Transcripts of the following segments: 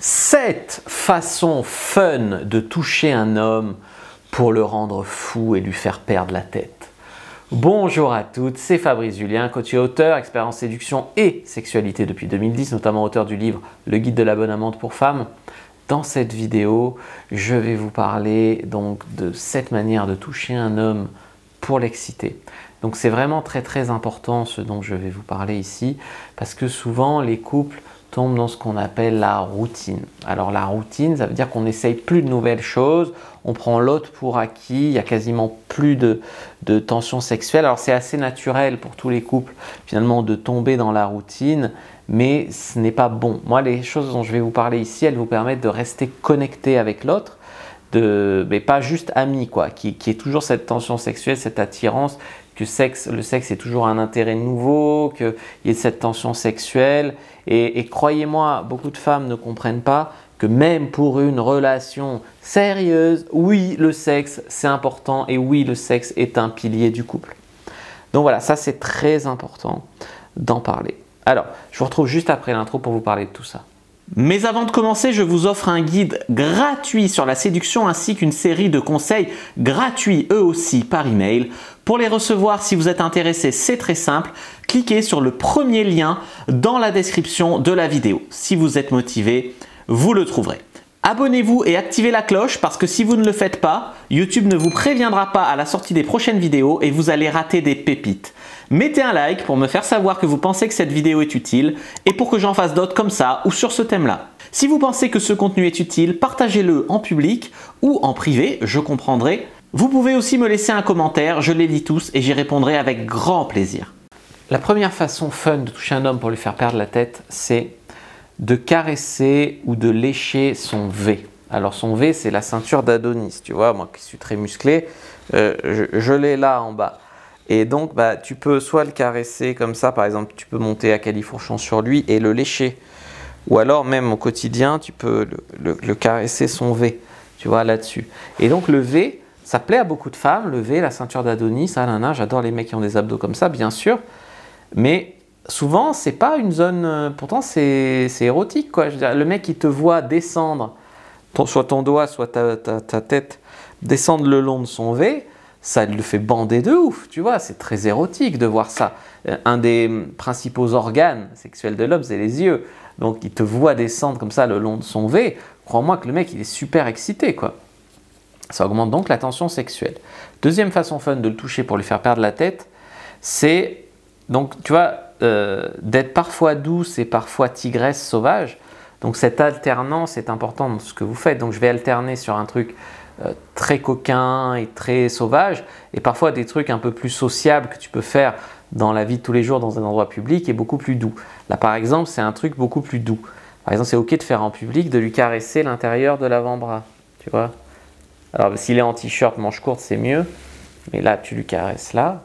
7 façons fun de toucher un homme pour le rendre fou et lui faire perdre la tête. Bonjour à toutes, c'est Fabrice Julien, coach et auteur, expert en séduction et sexualité depuis 2010, notamment auteur du livre Le guide de la bonne amante pour femmes. Dans cette vidéo, je vais vous parler donc de 7 manières de toucher un homme pour l'exciter. Donc c'est vraiment très important ce dont je vais vous parler ici, parce que souvent les couples tombent dans ce qu'on appelle la routine. Alors la routine, ça veut dire qu'on n'essaye plus de nouvelles choses, on prend l'autre pour acquis, il n'y a quasiment plus de tension sexuelle. Alors c'est assez naturel pour tous les couples finalement de tomber dans la routine, mais ce n'est pas bon. Moi, les choses dont je vais vous parler ici, elles vous permettent de rester connecté avec l'autre, mais pas juste amis, quoi, qui est toujours cette tension sexuelle, cette attirance, que le sexe est toujours un intérêt nouveau, qu'il y ait cette tension sexuelle. Et croyez-moi, beaucoup de femmes ne comprennent pas que même pour une relation sérieuse, oui, le sexe c'est important et oui, le sexe est un pilier du couple. Donc voilà, ça c'est très important d'en parler. Alors, je vous retrouve juste après l'intro pour vous parler de tout ça. Mais avant de commencer, je vous offre un guide gratuit sur la séduction ainsi qu'une série de conseils gratuits eux aussi par email. Pour les recevoir, si vous êtes intéressé, c'est très simple. Cliquez sur le premier lien dans la description de la vidéo. Si vous êtes motivé, vous le trouverez. Abonnez-vous et activez la cloche parce que si vous ne le faites pas, YouTube ne vous préviendra pas à la sortie des prochaines vidéos et vous allez rater des pépites. Mettez un like pour me faire savoir que vous pensez que cette vidéo est utile et pour que j'en fasse d'autres comme ça ou sur ce thème-là. Si vous pensez que ce contenu est utile, partagez-le en public ou en privé, je comprendrai. Vous pouvez aussi me laisser un commentaire, je les lis tous et j'y répondrai avec grand plaisir. La première façon fun de toucher un homme pour lui faire perdre la tête, c'est de caresser ou de lécher son V. Alors son V, c'est la ceinture d'Adonis, tu vois, moi qui suis très musclé, je l'ai là en bas. Et donc, tu peux soit le caresser comme ça, par exemple, tu peux monter à califourchon sur lui et le lécher. Ou alors, même au quotidien, tu peux le caresser son V, tu vois, là-dessus. Et donc, le V, ça plaît à beaucoup de femmes, le V, la ceinture d'Adonis, j'adore les mecs qui ont des abdos comme ça, bien sûr. Mais souvent, c'est pas une zone, pourtant, c'est érotique, quoi. Je veux dire, le mec, il te voit descendre, soit ton doigt, soit ta tête, descendre le long de son V, ça le fait bander de ouf, tu vois, c'est très érotique de voir ça. Un des principaux organes sexuels de l'homme, c'est les yeux. Donc, il te voit descendre comme ça le long de son V. Crois-moi que le mec, il est super excité, quoi. Ça augmente donc la tension sexuelle. Deuxième façon fun de le toucher pour lui faire perdre la tête, c'est, donc, tu vois, d'être parfois douce et parfois tigresse sauvage. Donc, cette alternance est importante dans ce que vous faites. Donc, je vais alterner sur un truc très coquin et très sauvage, et parfois des trucs un peu plus sociables que tu peux faire dans la vie de tous les jours dans un endroit public et beaucoup plus doux. Là par exemple, c'est un truc beaucoup plus doux. Par exemple, c'est ok de faire en public, de lui caresser l'intérieur de l'avant-bras, tu vois. Alors s'il est en t-shirt manche courte, c'est mieux, mais là tu lui caresses là.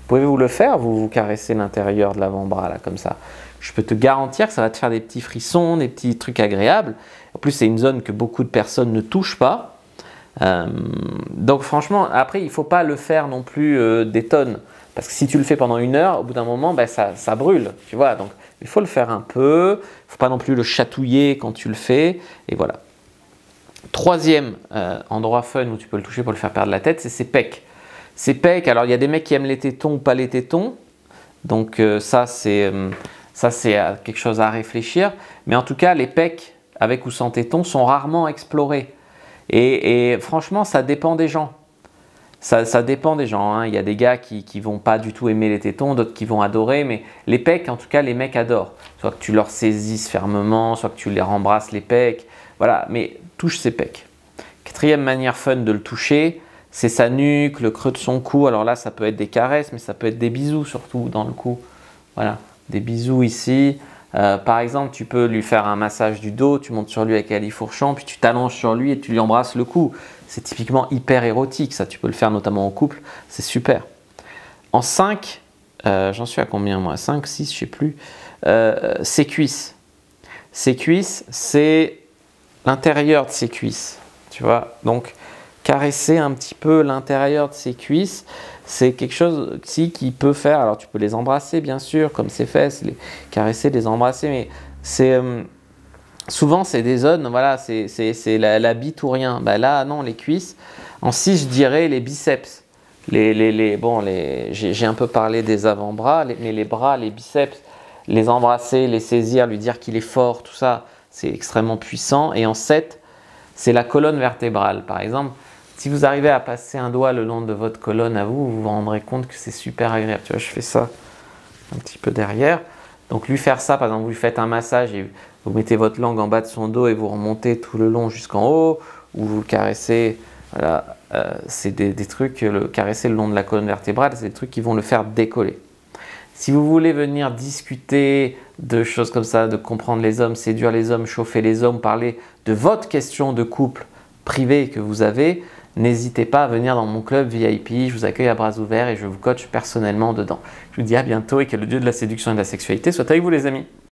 Pouvez-vous le faire, vous caressez l'intérieur de l'avant-bras là comme ça. Je peux te garantir que ça va te faire des petits frissons, des petits trucs agréables. En plus, c'est une zone que beaucoup de personnes ne touchent pas. Donc franchement, après, il ne faut pas le faire non plus des tonnes. Parce que si tu le fais pendant 1 heure, au bout d'un moment, ça brûle. Tu vois, donc il faut le faire un peu. Il ne faut pas non plus le chatouiller quand tu le fais. Et voilà. Troisième endroit fun où tu peux le toucher pour le faire perdre la tête, c'est ses pecs. Ses pecs, alors il y a des mecs qui aiment les tétons ou pas les tétons. Donc ça, c'est quelque chose à réfléchir. Mais en tout cas, les pecs, avec ou sans tétons, sont rarement explorés. Et franchement, ça dépend des gens. Ça dépend des gens, hein. Il y a des gars qui ne vont pas du tout aimer les tétons, d'autres qui vont adorer. Mais les pecs, en tout cas, les mecs adorent. Soit que tu leur saisisses fermement, soit que tu les rembrasses les pecs. Voilà, mais touche ses pecs. Quatrième manière fun de le toucher, c'est sa nuque, le creux de son cou. Alors là, ça peut être des caresses, mais ça peut être des bisous surtout dans le cou. Voilà, des bisous ici. Par exemple, tu peux lui faire un massage du dos, tu montes sur lui avec califourchon, puis tu t'allonges sur lui et tu lui embrasses le cou. C'est typiquement hyper érotique, ça. Tu peux le faire notamment en couple, c'est super. En 5, j'en suis à combien moi? 5, 6, je ne sais plus. Ses cuisses. Ses cuisses, c'est l'intérieur de ses cuisses. Tu vois, donc caresser un petit peu l'intérieur de ses cuisses, c'est quelque chose aussi qui peut faire, alors tu peux les embrasser bien sûr, comme ses fesses, les caresser, les embrasser, mais souvent c'est des zones, voilà, c'est la bite ou rien. Bah là, non, les cuisses. En 6, je dirais les biceps. J'ai un peu parlé des avant-bras, mais les bras, les biceps, les embrasser, les saisir, lui dire qu'il est fort, tout ça, c'est extrêmement puissant. Et en 7, c'est la colonne vertébrale. Par exemple, si vous arrivez à passer un doigt le long de votre colonne à vous, vous vous rendrez compte que c'est super agréable. Tu vois, je fais ça un petit peu derrière. Donc lui faire ça, par exemple, vous lui faites un massage et vous mettez votre langue en bas de son dos et vous remontez tout le long jusqu'en haut, ou vous le caressez. Voilà, c'est des trucs, caresser le long de la colonne vertébrale, c'est des trucs qui vont le faire décoller. Si vous voulez venir discuter de choses comme ça, de comprendre les hommes, séduire les hommes, chauffer les hommes, parler de votre question de couple privée que vous avez, n'hésitez pas à venir dans mon club VIP, je vous accueille à bras ouverts et je vous coach personnellement dedans. Je vous dis à bientôt et que le dieu de la séduction et de la sexualité soit avec vous les amis.